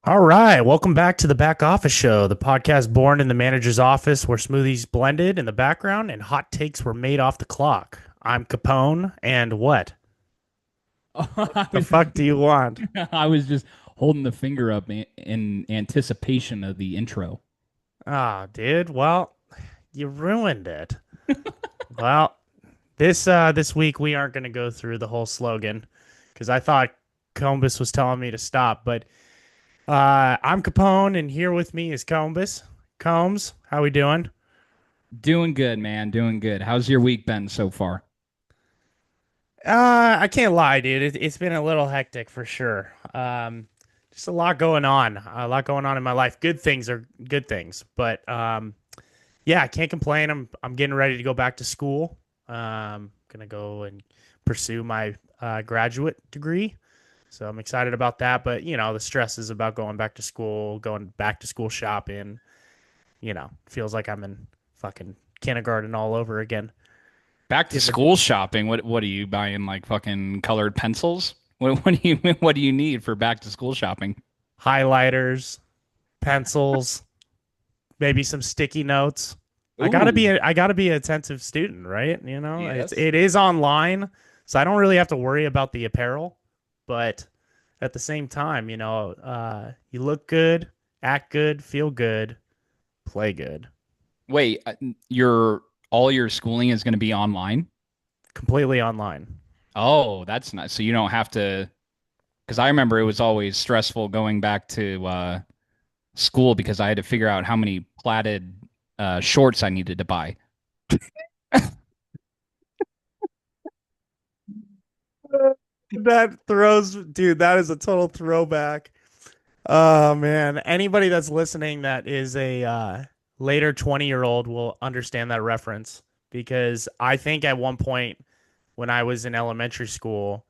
All right, welcome back to the Back Office Show, the podcast born in the manager's office where smoothies blended in the background and hot takes were made off the clock. I'm Capone, and what I the was fuck do you want? I was just holding the finger up in anticipation of the intro. Ah, dude, well, you ruined it. Well, this week we aren't going to go through the whole slogan because I thought Combus was telling me to stop, but I'm Capone, and here with me is Combus. Combs, how we doing? Doing good, man. Doing good. How's your week been so far? I can't lie, dude. It's been a little hectic for sure. Just a lot going on in my life. Good things are good things, but yeah, I can't complain. I'm getting ready to go back to school. Gonna go and pursue my graduate degree, so I'm excited about that. But the stress is about going back to school, going back to school shopping. Feels like I'm in fucking kindergarten all over again. Back to Did the school shopping. What are you buying, like fucking colored pencils? What do you need for back to school shopping? highlighters, pencils, maybe some sticky notes. Ooh, I gotta be an attentive student, right? yes. it is online, so I don't really have to worry about the apparel. But at the same time, you look good, act good, feel good, play good. Wait, your all your schooling is going to be online? Completely online. Oh, that's nice. So you don't have to, because I remember it was always stressful going back to school because I had to figure out how many platted shorts I needed to buy. That throws, dude, that is a total throwback. Oh man, anybody that's listening that is a later 20-year-old will understand that reference because I think at one point when I was in elementary school,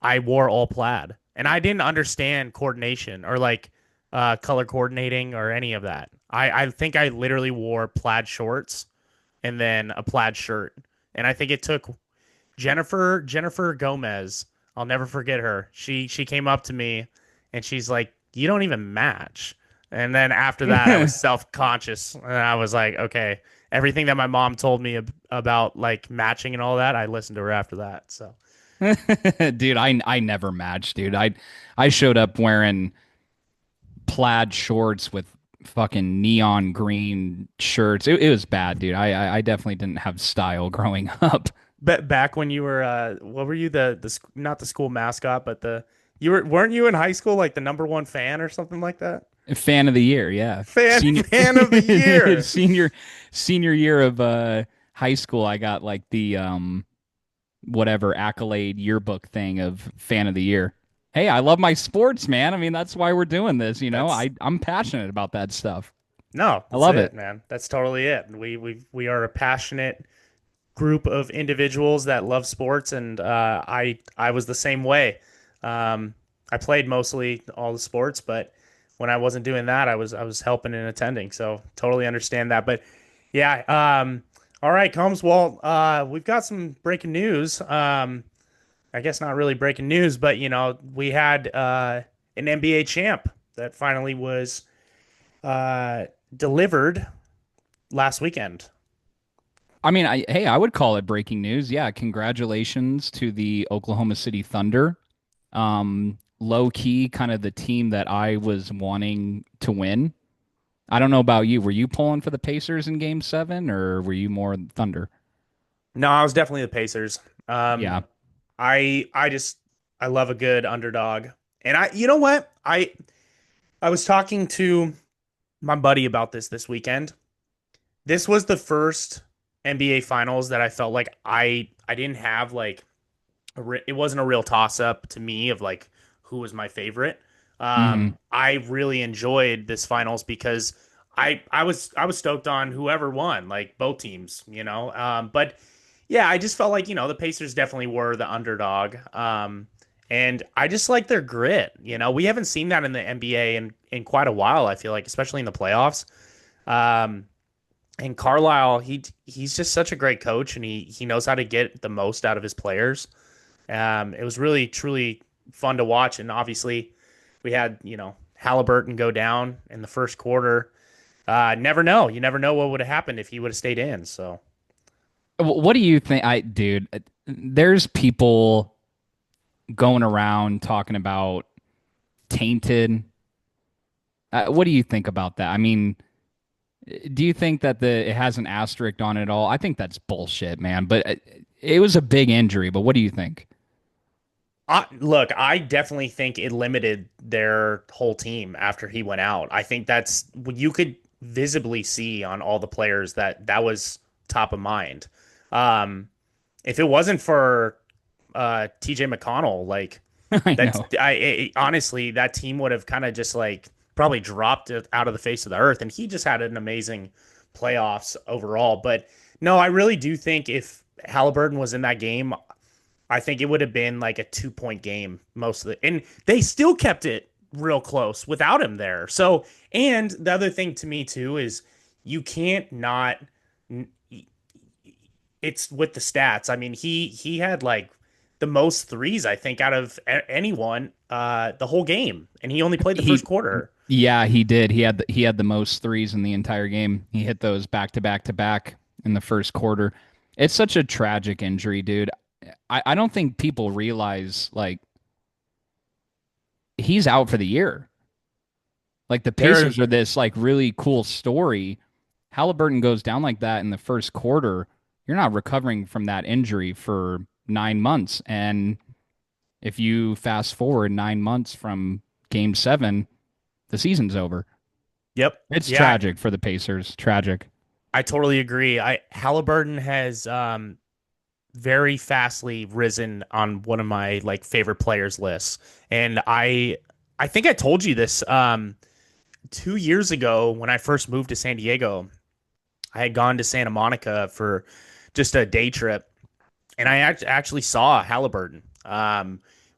I wore all plaid and I didn't understand coordination or like color coordinating or any of that. I think I literally wore plaid shorts and then a plaid shirt. And I think it took Jennifer Gomez. I'll never forget her. She came up to me and she's like, "You don't even match." And then after that, I was self-conscious and I was like, "Okay, everything that my mom told me about like matching and all that, I listened to her after that." So, Dude, I never matched, dude. I showed up wearing plaid shorts with fucking neon green shirts. It was bad, dude. I definitely didn't have style growing up. but back when you were what were you not the school mascot, but the you weren't you in high school like the number one fan or something like that? Fan of the year, yeah. Fan Senior fan of the year. senior senior year of high school, I got like the whatever accolade yearbook thing of fan of the year. Hey, I love my sports, man. I mean, that's why we're doing this, you know. That's I'm passionate about that stuff. No, I that's love it, it. man. That's totally it. We are a passionate group of individuals that love sports, and I was the same way. I played mostly all the sports, but when I wasn't doing that, I was helping and attending. So totally understand that. But yeah, all right, Combs. Well, we've got some breaking news. I guess not really breaking news, but we had an NBA champ that finally was delivered last weekend. I mean, hey, I would call it breaking news. Yeah, congratulations to the Oklahoma City Thunder. Low key, kind of the team that I was wanting to win. I don't know about you. Were you pulling for the Pacers in Game 7, or were you more Thunder? No, I was definitely the Pacers. Um, Yeah. I love a good underdog. And you know what? I was talking to my buddy about this weekend. This was the first NBA finals that I felt like I didn't have like it wasn't a real toss up to me of like who was my favorite. Hmm. I really enjoyed this finals because I was stoked on whoever won, like both teams. But yeah, I just felt like the Pacers definitely were the underdog. And I just like their grit. We haven't seen that in the NBA in quite a while. I feel like, especially in the playoffs. Um, and Carlisle, he's just such a great coach, and he knows how to get the most out of his players. It was really truly fun to watch, and obviously we had Halliburton go down in the first quarter. Never know. You never know what would have happened if he would have stayed in. So What do you think? Dude, there's people going around talking about tainted. What do you think about that? I mean, do you think that it has an asterisk on it all? I think that's bullshit, man. But it was a big injury. But what do you think? look, I definitely think it limited their whole team after he went out. I think that's you could visibly see on all the players that that was top of mind. Um, if it wasn't for TJ McConnell, like I that's know. honestly that team would have kind of just like probably dropped it out of the face of the earth. And he just had an amazing playoffs overall. But no, I really do think if Halliburton was in that game, I think it would have been like a 2 point game most of the, and they still kept it real close without him there. So, and the other thing to me too is you can't not. It's with the stats. I mean, he had like the most threes I think out of anyone the whole game, and he only played the first He, quarter. yeah, he did. He had the most threes in the entire game. He hit those back to back to back in the first quarter. It's such a tragic injury, dude. I don't think people realize like he's out for the year. Like the There, Pacers are this like really cool story. Halliburton goes down like that in the first quarter. You're not recovering from that injury for 9 months. And if you fast forward 9 months from game 7, the season's over. yep, It's yeah, tragic for the Pacers. Tragic. I totally agree. I Halliburton has very fastly risen on one of my like favorite players lists. And I think I told you this 2 years ago when I first moved to San Diego. I had gone to Santa Monica for just a day trip, and I actually saw Halliburton.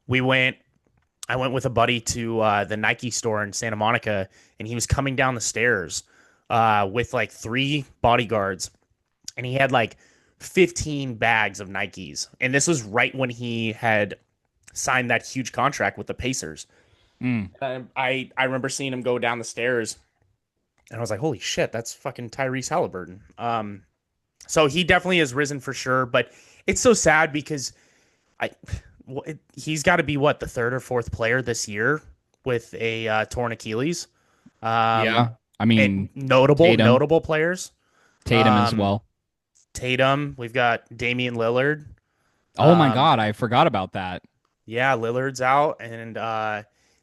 We went. I went with a buddy to the Nike store in Santa Monica, and he was coming down the stairs with like three bodyguards, and he had like 15 bags of Nikes. And this was right when he had signed that huge contract with the Pacers. Mm. I remember seeing him go down the stairs, and I was like, "Holy shit, that's fucking Tyrese Halliburton." So he definitely has risen for sure, but it's so sad because I he's got to be what the third or fourth player this year with a torn Achilles. Yeah. Um, I mean, and notable Tatum, notable players. Tatum as Um, well. Tatum, we've got Damian Lillard. Oh my Um, God, I forgot about that. yeah, Lillard's out, and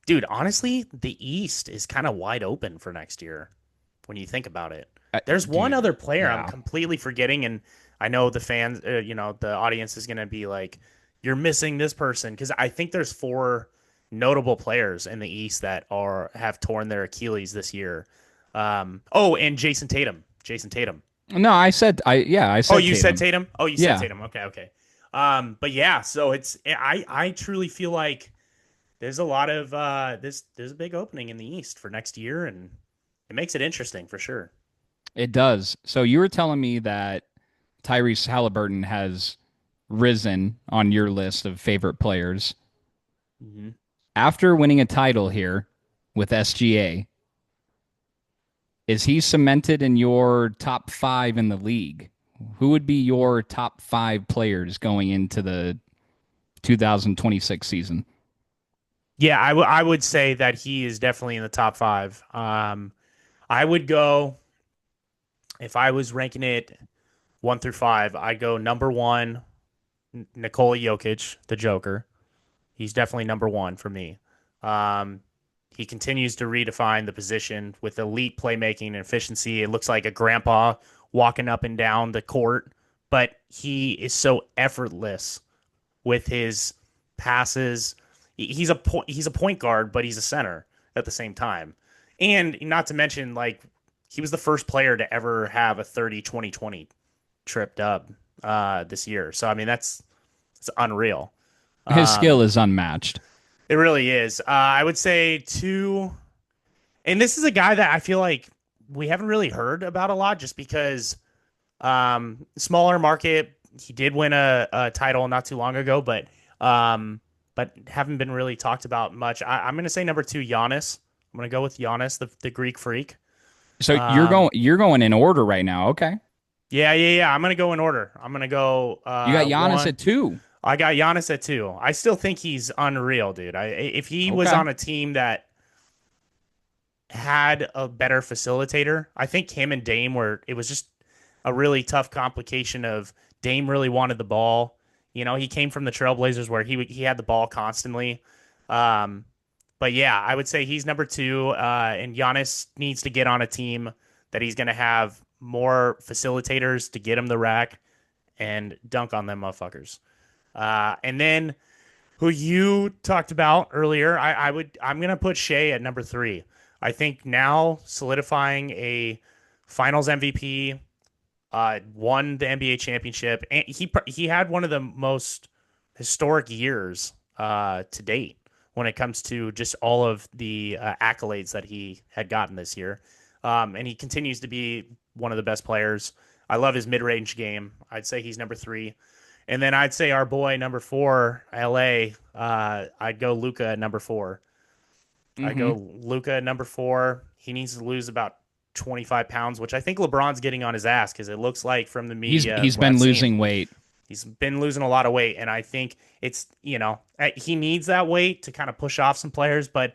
dude, honestly, the East is kind of wide open for next year when you think about it. There's one Dude, other player I'm yeah. completely forgetting, and I know the fans, the audience is gonna be like, "You're missing this person," because I think there's four notable players in the East that are have torn their Achilles this year. Oh, and Jason Tatum. Jason Tatum. No, I Oh, said you said Tatum. Tatum? Oh, you said Yeah. Tatum. Okay, okay. But yeah, so it's I truly feel like there's a lot of there's a big opening in the East for next year, and it makes it interesting for sure. It does. So you were telling me that Tyrese Halliburton has risen on your list of favorite players. Hmm. After winning a title here with SGA, is he cemented in your top 5 in the league? Who would be your top 5 players going into the 2026 season? Yeah, I would say that he is definitely in the top five. I would go if I was ranking it 1 through 5. I'd go number one, Nikola Jokic, the Joker. He's definitely number one for me. Um, he continues to redefine the position with elite playmaking and efficiency. It looks like a grandpa walking up and down the court, but he is so effortless with his passes. He's a point guard, but he's a center at the same time. And not to mention, like, he was the first player to ever have a 30-20-20 trip dub this year. So I mean that's it's unreal. His skill Um, is unmatched. it really is. I would say two, and this is a guy that I feel like we haven't really heard about a lot, just because smaller market. He did win a title not too long ago, but haven't been really talked about much. I'm going to say number two, Giannis. I'm gonna go with Giannis, the Greek freak. So Um, you're going in order right now. Okay. yeah. I'm gonna go in order. I'm gonna go You got Giannis one. at 2. I got Giannis at two. I still think he's unreal, dude. If he was Okay. on a team that had a better facilitator, I think him and Dame were. It was just a really tough complication of Dame really wanted the ball. You know, he came from the Trailblazers where he had the ball constantly. Um, but yeah, I would say he's number two. And Giannis needs to get on a team that he's going to have more facilitators to get him the rack and dunk on them motherfuckers. And then who you talked about earlier, I'm gonna put Shea at number three. I think now solidifying a Finals MVP, won the NBA championship, and he had one of the most historic years to date when it comes to just all of the accolades that he had gotten this year. And he continues to be one of the best players. I love his mid-range game. I'd say he's number three. And then I'd say our boy number four, LA. I'd go Luca at number four. I Mm-hmm. go Luca at number four. He needs to lose about 25 pounds, which I think LeBron's getting on his ass because it looks like from the media He's what I've been seen, losing weight. he's been losing a lot of weight, and I think it's he needs that weight to kind of push off some players, but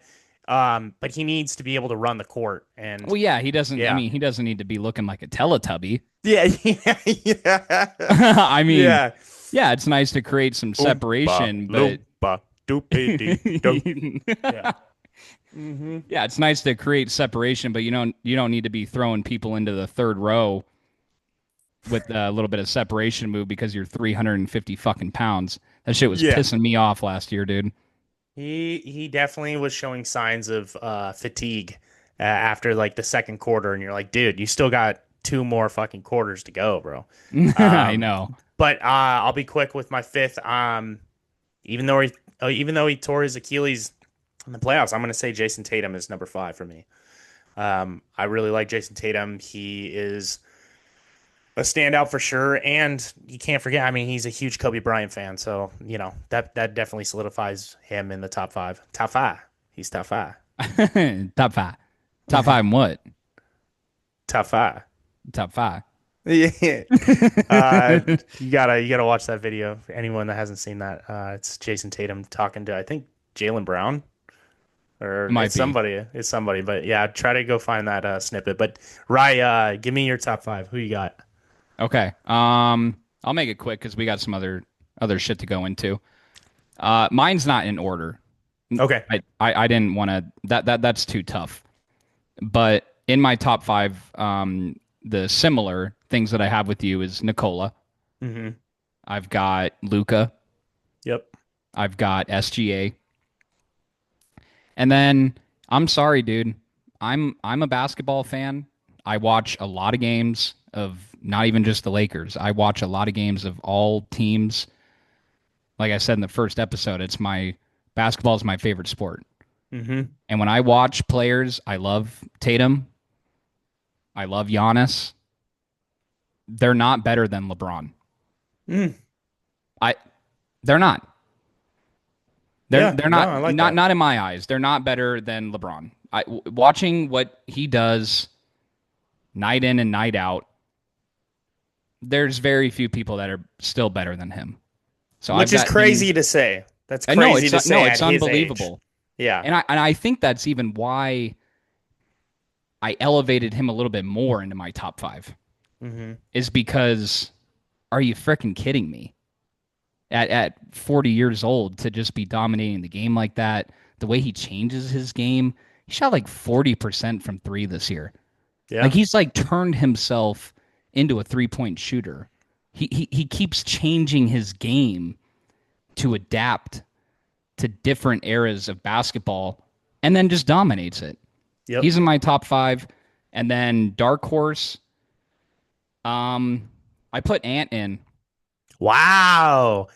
he needs to be able to run the court, and Well, yeah, he doesn't. I yeah, mean, he doesn't need to be looking like a Teletubby. yeah, yeah, I mean, yeah. yeah, it's nice to create some Oompa separation, but loompa doopity doo. Yeah. Mm-hmm. yeah, it's nice to create separation, but you don't need to be throwing people into the third row with a little bit of separation move because you're 350 fucking pounds. That shit was Yeah. pissing me off last year, dude. He definitely was showing signs of fatigue after like the second quarter, and you're like, dude, you still got two more fucking quarters to go, bro. I Um, know. but I'll be quick with my fifth. Even though he tore his Achilles in the playoffs, I'm going to say Jason Tatum is number five for me. I really like Jason Tatum. He is a standout for sure, and you can't forget. I mean, he's a huge Kobe Bryant fan, so that definitely solidifies him in the top five. Top five. He's top five. Top 5. Top 5 and what? Top five. Top 5. Yeah. You gotta watch that video. Anyone that hasn't seen that, it's Jason Tatum talking to I think Jalen Brown or Might it's be. somebody. It's somebody. But yeah, try to go find that snippet. But Rye, give me your top five. Who you got? Okay. I'll make it quick because we got some other shit to go into. Mine's not in order. Okay. I didn't want to that's too tough. But in my top 5, the similar things that I have with you is Nicola. Mm-hmm. I've got Luca. Yep. I've got SGA. And then I'm sorry, dude. I'm a basketball fan. I watch a lot of games of not even just the Lakers. I watch a lot of games of all teams. Like I said in the first episode, it's my basketball is my favorite sport. Mm-hmm. And when I watch players, I love Tatum. I love Giannis. They're not better than LeBron. Mm. I they're not. Yeah. They're No, not I like not that. not in my eyes. They're not better than LeBron. Watching what he does night in and night out, there's very few people that are still better than him. So I've Which is got him. crazy to say. That's And no, crazy to say it's at his age. unbelievable. Yeah. And I think that's even why I elevated him a little bit more into my top 5 Mm-hmm. is because are you freaking kidding me? At 40 years old to just be dominating the game like that, the way he changes his game, he shot like 40% from 3 this year. Yeah. Like he's like turned himself into a 3-point shooter. He keeps changing his game to adapt to different eras of basketball and then just dominates it. Yep. He's in my top 5. And then Dark Horse, I put Ant in. Wow.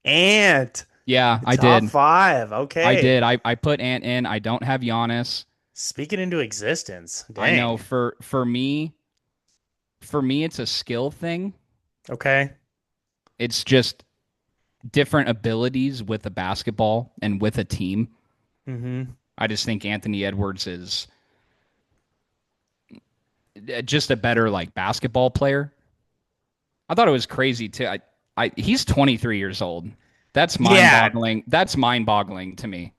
Ant. Yeah, I Top did. five. I Okay. did. I put Ant in. I don't have Giannis. Speaking into existence. I know Dang. for me it's a skill thing. Okay. It's just different abilities with a basketball and with a team. Mm-hmm. I just think Anthony Edwards is just a better like basketball player. I thought it was crazy too. He's 23 years old. That's Yeah, mind-boggling. That's mind-boggling to me.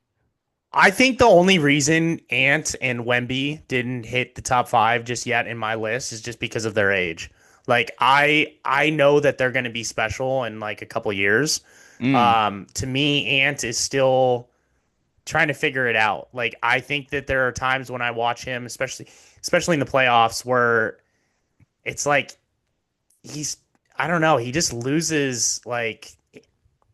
I think the only reason Ant and Wemby didn't hit the top five just yet in my list is just because of their age. Like I know that they're going to be special in like a couple years. Mm. To me, Ant is still trying to figure it out. Like I think that there are times when I watch him, especially in the playoffs, where it's like he's I don't know, he just loses like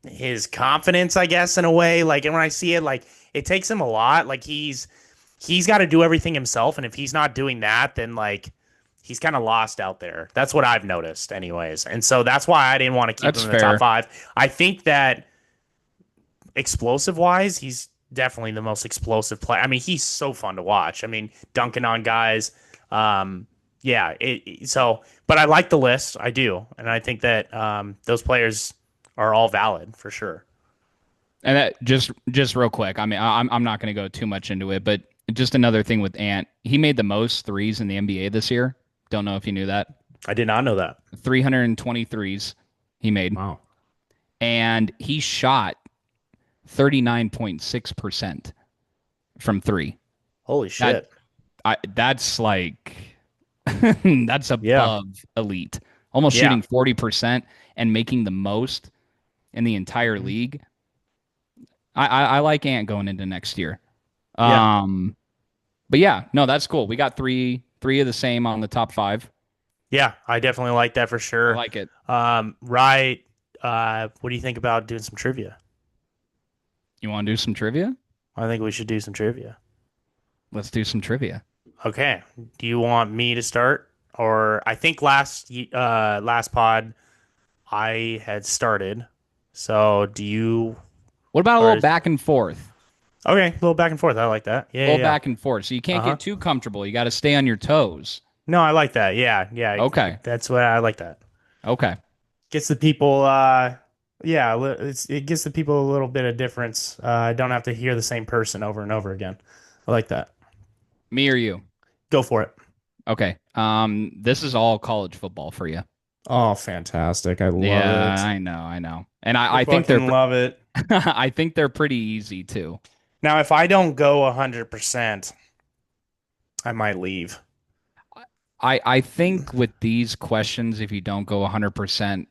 his confidence, I guess, in a way. Like, and when I see it, like it takes him a lot. Like he's got to do everything himself, and if he's not doing that, then like he's kind of lost out there. That's what I've noticed, anyways. And so that's why I didn't want to keep him That's in the top fair. five. I think that explosive wise, he's definitely the most explosive player. I mean, he's so fun to watch. I mean, dunking on guys. Yeah. So, but I like the list. I do, and I think that those players are all valid for sure. And that just real quick. I mean, I'm not going to go too much into it, but just another thing with Ant. He made the most threes in the NBA this year. Don't know if you knew that. I did not know that. 323s he made, Wow. and he shot 39.6% from three. Holy That shit. that's like that's Yeah. above elite. Almost Yeah. shooting 40% and making the most in the entire league. I like Ant going into next year. Yeah. Um, but yeah, no, that's cool. We got three of the same on the top five. Yeah. I definitely like that for I sure. like it. Right. What do you think about doing some trivia? You want to do some trivia? I think we should do some trivia. Let's do some trivia. Okay. Do you want me to start? Or I think last pod I had started. So do you What about a or little is, back and forth? okay, a little back and forth. I like that. A Yeah, yeah, little yeah. back and forth. So you can't Uh-huh. get too comfortable. You got to stay on your toes. No, I like that. Yeah, yeah. Okay. That's what I like that. Okay. Gets the people yeah, it gives the people a little bit of difference. I don't have to hear the same person over and over again. I like that. Me or you? Go for it. Okay. This is all college football for you. Oh, fantastic. I love Yeah, it. I know, I know. And I I think they're fucking love it. I think they're pretty easy too. Now, if I don't go 100%, I might leave. I think with these questions, if you don't go 100%,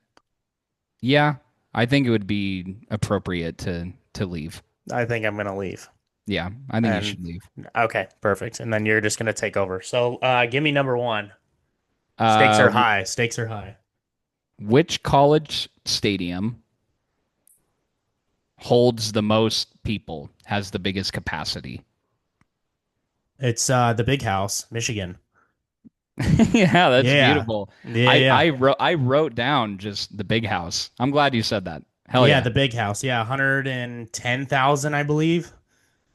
yeah, I think it would be appropriate to leave. I think I'm gonna leave. Yeah, I think you And should leave. okay, perfect. And then you're just gonna take over. So, give me number one. Stakes are Uh, high. Stakes are high. which college stadium holds the most people, has the biggest capacity? It's the Big House, Michigan. Yeah, that's Yeah, beautiful. yeah, yeah, I wrote down just the big house. I'm glad you said that. Hell yeah. yeah. The Big House. Yeah, 110,000, I believe.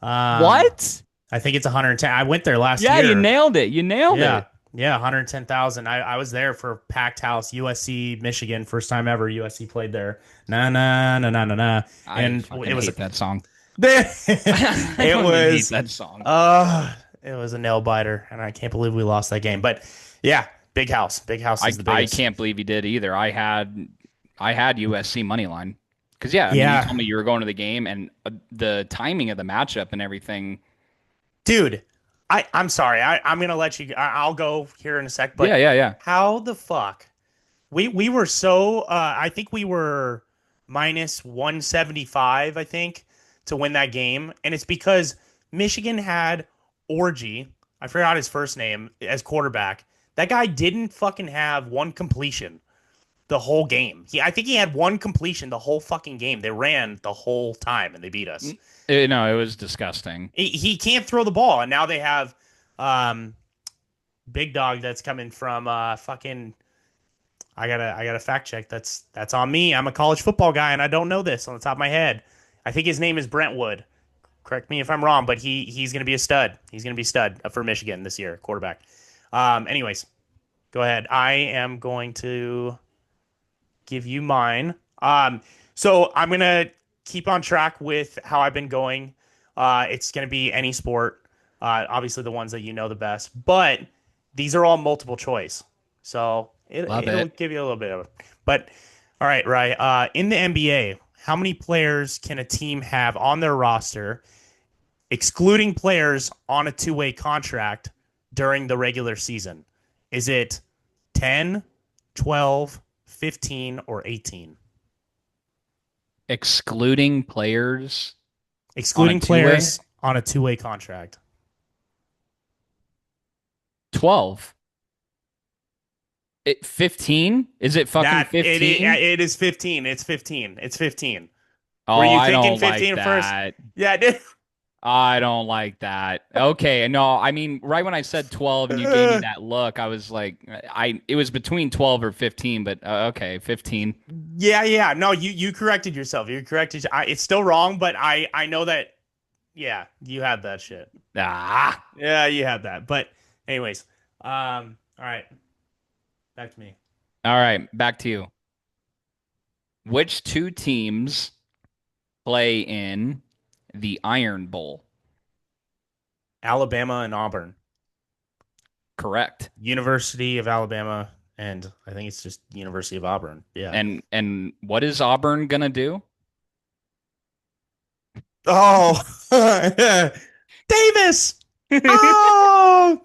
Um, What? I think it's 110. I went there last Yeah, you year. nailed it. You nailed Yeah, it. yeah, 110,000. I was there for packed house, USC, Michigan, first time ever USC played there. Na na na na na na, I and fucking it was a hate that song. I it fucking hate was that song. it was a nail biter, and I can't believe we lost that game. But yeah, big house. Big house is the I biggest. can't believe you did either. I had USC money line. Because yeah, I mean, you Yeah, told me you were going to the game and the timing of the matchup and everything. dude. I'm sorry. I'm gonna let you. I'll go here in a sec. Yeah, But yeah, yeah. how the fuck we were so I think we were minus 175, I think, to win that game. And it's because Michigan had Orgy, I forgot his first name, as quarterback. That guy didn't fucking have one completion the whole game. I think he had one completion the whole fucking game. They ran the whole time and they beat us. No, it was disgusting. He can't throw the ball, and now they have um big dog that's coming from fucking I gotta fact check. That's on me. I'm a college football guy and I don't know this on the top of my head. I think his name is Brentwood. Correct me if I'm wrong, but he's gonna be a stud. He's gonna be a stud for Michigan this year, quarterback. Anyways, go ahead. I am going to give you mine. So I'm gonna keep on track with how I've been going. It's going to be any sport. Obviously the ones that you know the best, but these are all multiple choice. So Love it'll it. give you a little bit of it. But all right, right. In the NBA, how many players can a team have on their roster, excluding players on a two-way contract during the regular season? Is it 10, 12, 15, or 18? Excluding players on a Excluding two-way, players on a two-way contract. 12. 15? Is it fucking That 15? it is 15. It's 15. It's 15. Were Oh, you I thinking don't like 15 first? that. Yeah, dude. I don't like that. Okay, no, I mean, right when I said 12 and you gave me that look, I was like, it was between 12 or 15, but okay, 15. Yeah. No, you corrected yourself. You corrected. It's still wrong, but I know that. Yeah, you had that shit. Ah, Yeah, you had that. But anyways, all right, back to me. all right, back to you. Which two teams play in the Iron Bowl? Alabama and Auburn, Correct. University of Alabama, and I think it's just University of Auburn. Yeah. And what is Auburn gonna do? Oh, Davis. Oh,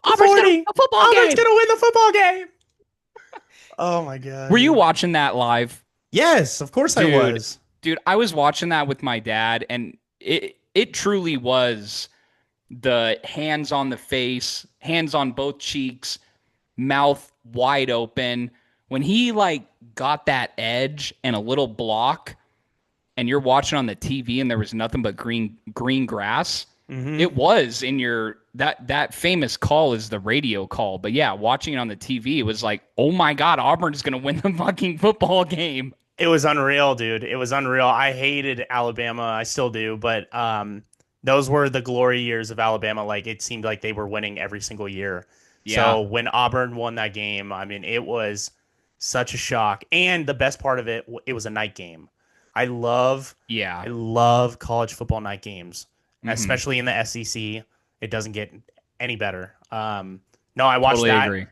the Auburn's gonna win 40. a football Auburn's game. gonna win the football game. Oh my God, Were you dude. watching that live? Yes, of course I Dude, was. dude, I was watching that with my dad, and it truly was the hands on the face, hands on both cheeks, mouth wide open. When he like got that edge and a little block, and you're watching on the TV and there was nothing but green grass, Hmm. it was in your that famous call is the radio call. But yeah, watching it on the TV, it was like, oh my God, Auburn's gonna win the fucking football game. It was unreal, dude. It was unreal. I hated Alabama. I still do, but those were the glory years of Alabama. Like it seemed like they were winning every single year. Yeah, So when Auburn won that game, I mean, it was such a shock. And the best part of it, it was a night game. I love, yeah. I love college football night games, Hmm. especially in the SEC. It doesn't get any better. No, I watched Totally that. agree.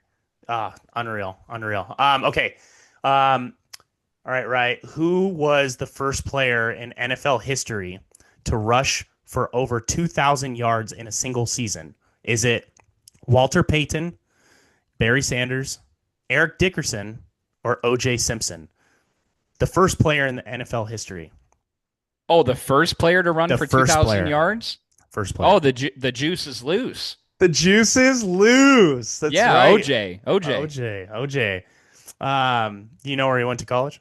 Unreal, unreal. Okay. All right, right. Who was the first player in NFL history to rush for over 2,000 yards in a single season? Is it Walter Payton, Barry Sanders, Eric Dickerson, or O.J. Simpson? The first player in the NFL history. Oh, the first player to run The for first 2,000 player. yards? First Oh, player. the juice is loose. The juices lose. That's Yeah, right. OJ. OJ. OJ. OJ. Do you know where he went to college?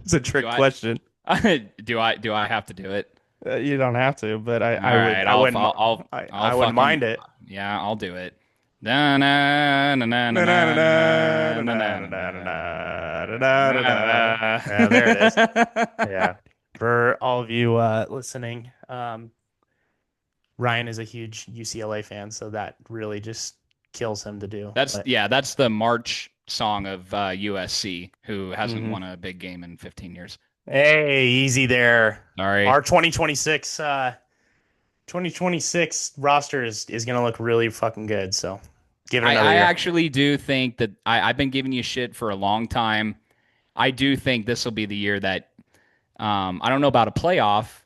It's a Do trick I question. do I have to do it? You don't have to, but All right, I wouldn't I'll I wouldn't mind fucking it. yeah, I'll do it. Na na na na na na na na Yeah, there it is. na. Yeah. For all of you listening, Ryan is a huge UCLA fan, so that really just kills him to do. But That's the March song of USC, who hasn't mhm. won a big game in 15 years. Hey, easy there. Sorry. Our 2026 roster is gonna look really fucking good. So give it another I year. actually do think that I've been giving you shit for a long time. I do think this will be the year that I don't know about a playoff,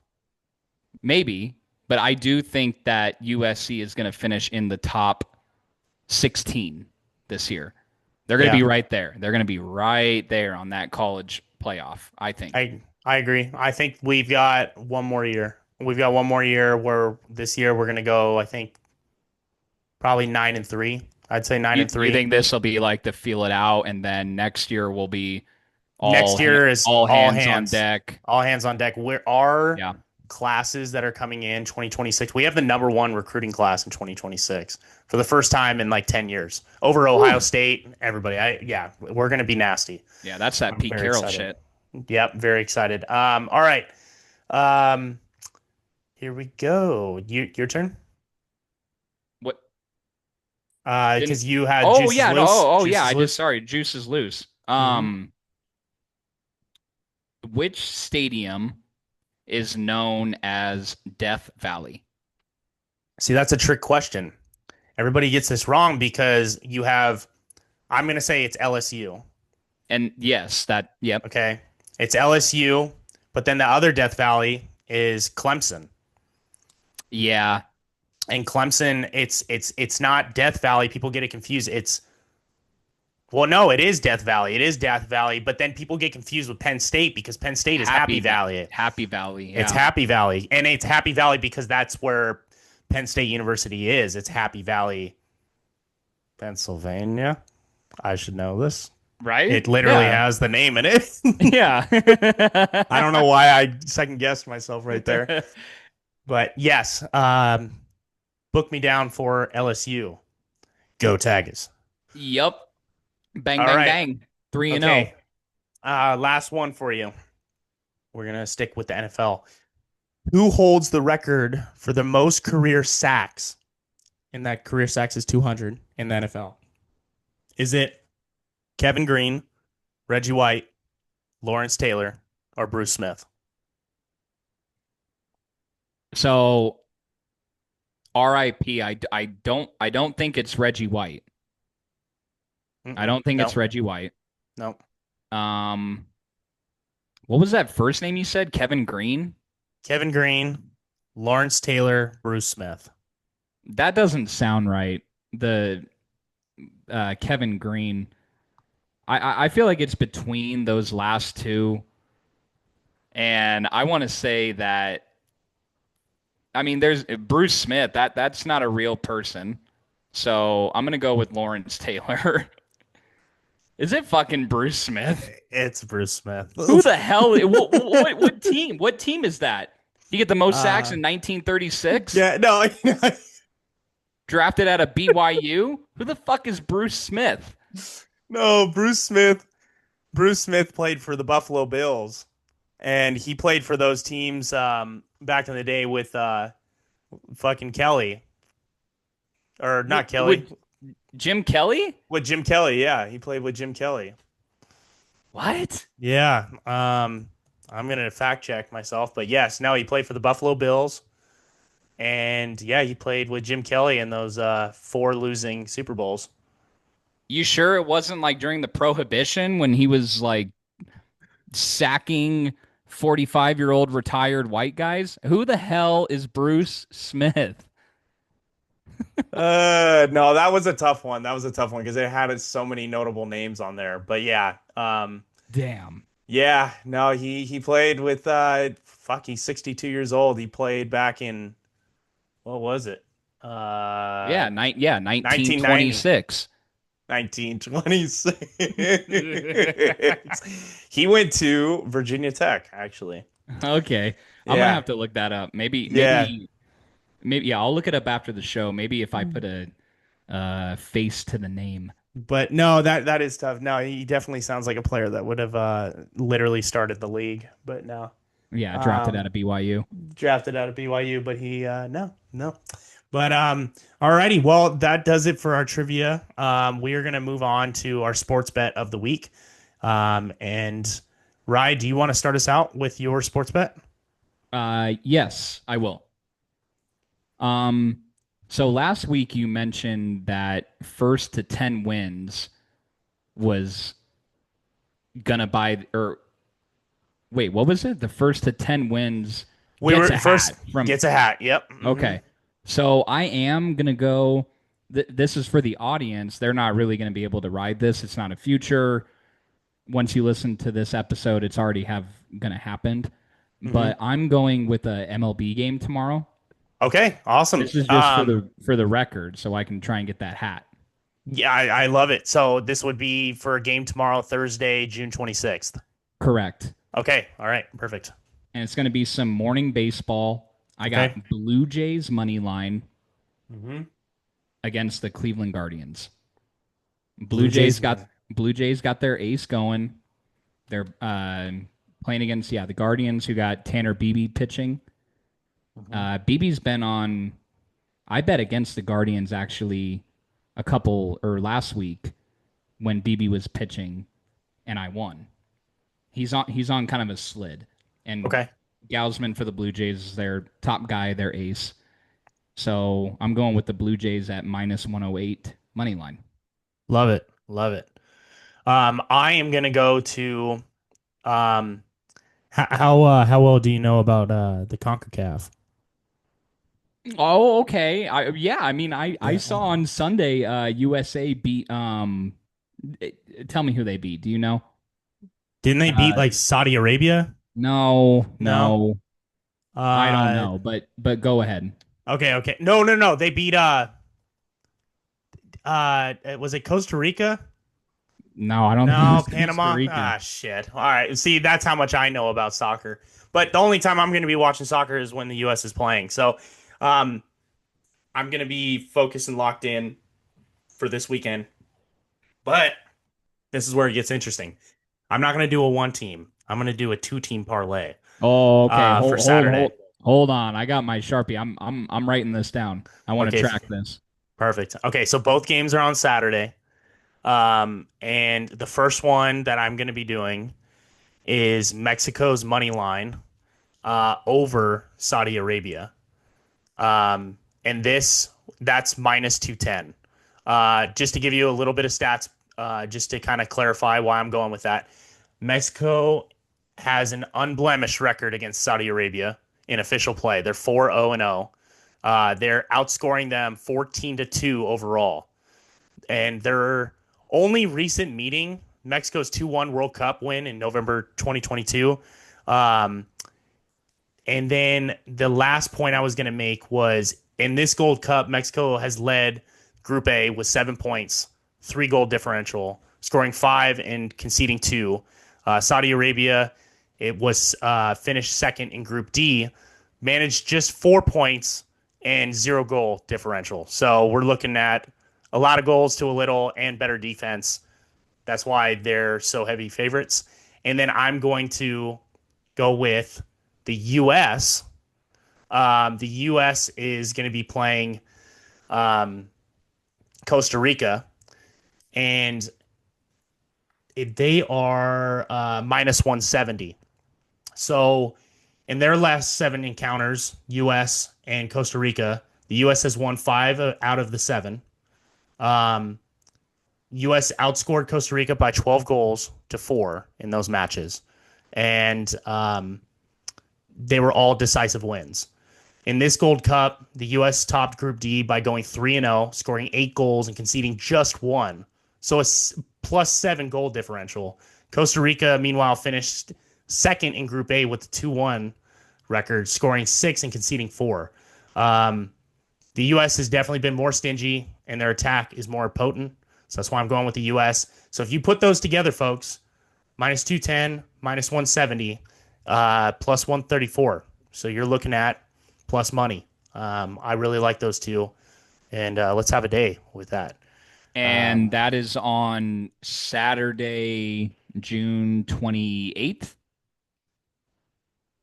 maybe, but I do think that USC is going to finish in the top 16 this year. They're going to Yeah, be right there. They're going to be right there on that college playoff, I think. I agree. I think we've got one more year. We've got one more year where this year we're gonna go, I think, probably 9-3. I'd say nine You and you three. think this will be like the feel it out, and then next year will be Next year is all hands on deck? all hands on deck. Where are Yeah. classes that are coming in 2026? We have the number one recruiting class in 2026 for the first time in like 10 years over Ohio Whew. State. Everybody, yeah, we're gonna be nasty. Yeah, that's that I'm Pete very Carroll excited. shit. Yep, very excited. All right. Um, here we go. Your turn. What didn't Because you had Oh juices yeah, no. loose. Yeah. Juices I just loose. sorry, juice is loose. Hmm. which stadium is known as Death Valley? See, that's a trick question. Everybody gets this wrong because you have, I'm going to say it's LSU. And yes, yep. Okay. It's LSU, but then the other Death Valley is Clemson. Yeah. And Clemson, it's not Death Valley. People get it confused. Well, no, it is Death Valley. It is Death Valley, but then people get confused with Penn State because Penn State is Happy Valley. Happy Valley. It's Yeah. Happy Valley. And it's Happy Valley because that's where Penn State University is. It's Happy Valley, Pennsylvania. I should know this. Right? It literally Yeah. has the name in it. Yeah. I don't know why I second guessed myself right there. But yes, book me down for LSU. Go Tigers. Yep. Bang, All bang, right. bang. 3-0. Okay. Last one for you. We're going to stick with the NFL. Who holds the record for the most career sacks? And that career sacks is 200 in the NFL. Is it Kevin Green, Reggie White, Lawrence Taylor, or Bruce Smith? So RIP, I don't think it's Reggie White. I don't think it's Reggie White. No. What was that first name you said? Kevin Green? Kevin Green, Lawrence Taylor, Bruce Smith. That doesn't sound right. The Kevin Green. I feel like it's between those last two. And I want to say that I mean there's Bruce Smith, that's not a real person. So I'm gonna go with Lawrence Taylor. Is it fucking Bruce Smith? It's Bruce Smith. Who the hell? What team? What team is that? He get the most sacks in 1936? Yeah, no. Drafted out of BYU? Who the fuck is Bruce Smith? No, Bruce Smith. Bruce Smith played for the Buffalo Bills, and he played for those teams back in the day with fucking Kelly, or not Kelly, With Jim Kelly? with Jim Kelly. Yeah, he played with Jim Kelly. What? Yeah. I'm gonna fact check myself, but yes, no, he played for the Buffalo Bills, and yeah, he played with Jim Kelly in those 4 losing Super Bowls. You sure it wasn't like during the Prohibition when he was like sacking 45-year-old retired white guys? Who the hell is Bruce Smith? No, that was a tough one. That was a tough one because it had so many notable names on there. But yeah, Damn. yeah, no, he played with he's 62 years old. He played back in what was it? Yeah, 1926. 1926. He went to Virginia Tech, actually. Okay. I'm Yeah. gonna have to look that up. Maybe Yeah. yeah, I'll look it up after the show. Maybe if I put a face to the name. But no, that is tough. No, he definitely sounds like a player that would have literally started the league. But no, Yeah, drafted out of BYU. drafted out of BYU, but he no. But alrighty, well that does it for our trivia. We are gonna move on to our sports bet of the week. And Rye, do you want to start us out with your sports bet? Yes, I will. So last week you mentioned that first to 10 wins was gonna buy or wait, what was it? The first to 10 wins gets a first hat from gets a hat. Yep. Okay. So I am going to go. This is for the audience. They're not really going to be able to ride this. It's not a future. Once you listen to this episode, it's already going to happen. But I'm going with a MLB game tomorrow. Okay. Awesome. This is just for the record, so I can try and get that hat. Yeah, I love it. So this would be for a game tomorrow, Thursday, June 26th. Correct. Okay. All right. Perfect. And it's going to be some morning baseball. I got Okay. Blue Jays money line Mm-hmm. against the Cleveland Guardians. Blue Jays got their ace going. They're playing against the Guardians, who got Tanner Beebe pitching. Beebe's been on. I bet against the Guardians actually last week when Beebe was pitching, and I won. He's on kind of a slid, and Okay. Gausman for the Blue Jays is their top guy, their ace. So I'm going with the Blue Jays at -108 money line. Love it. Love it. I am gonna go to um how well do you know about the CONCACAF? Oh, okay. Yeah, I mean, I Yeah. saw on Sunday USA beat eh, tell me who they beat. Do you know? Didn't they beat Uh like Saudi Arabia? no, No. no. I don't Uh know, but go ahead. okay, okay. No, no, no. They beat was it Costa Rica? No, I don't think it No, was Costa Panama. Rica. Ah, shit. All right. See, that's how much I know about soccer. But the only time I'm going to be watching soccer is when the US is playing. So, um I'm going to be focused and locked in for this weekend. But this is where it gets interesting. I'm not going to do a one team. I'm going to do a two-team parlay Oh, okay. for Hold hold Saturday. hold hold on. I got my Sharpie. I'm writing this down. I want to Okay, track this. perfect. Okay, so both games are on Saturday. And the first one that I'm going to be doing is Mexico's money line over Saudi Arabia. And that's -210. Just to give you a little bit of stats, just to kind of clarify why I'm going with that. Mexico has an unblemished record against Saudi Arabia in official play. They're 4-0-0. They're outscoring them 14-2 overall. And their only recent meeting, Mexico's 2-1 World Cup win in November 2022. Um, and then the last point I was going to make was in this Gold Cup, Mexico has led Group A with 7 points, 3 goal differential, scoring five and conceding two. Saudi Arabia, it was finished second in Group D, managed just 4 points and 0 goal differential. So we're looking at a lot of goals to a little and better defense. That's why they're so heavy favorites. And then I'm going to go with the U.S. The U.S. is going to be playing um, Costa Rica, and they are -170. So in their last seven encounters, U.S. and Costa Rica, the U.S. has won five out of the seven. Um, U.S. outscored Costa Rica by 12 goals to four in those matches, and they were all decisive wins. In this Gold Cup, the U.S. topped Group D by going 3-0, scoring 8 goals and conceding just one. So a +7 goal differential. Costa Rica, meanwhile, finished second in Group A with the 2-1 record, scoring six and conceding four. Um, the U.S. has definitely been more stingy, and their attack is more potent. So that's why I'm going with the U.S. So if you put those together, folks, -210, -170, +134. So you're looking at plus money. I really like those two, and let's have a day with that. And that is on Saturday, June 28th.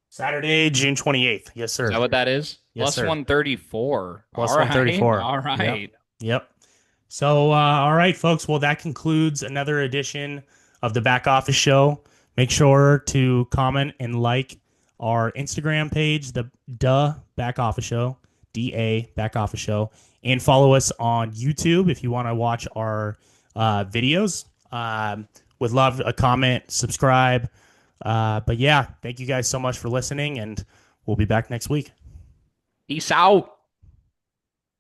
Saturday, June 28th. Yes, Is sir. that what that is? Yes, Plus sir. 134. Plus All right. 134. All Yep. right. Yep. So, all right, folks. Well, that concludes another edition of the Back Office Show. Make sure to comment and like our Instagram page, the Back Office Show, DA Back Office Show, and follow us on YouTube if you want to watch our videos. Would love a comment, subscribe. But yeah, thank you guys so much for listening, and we'll be back next week. Peace out.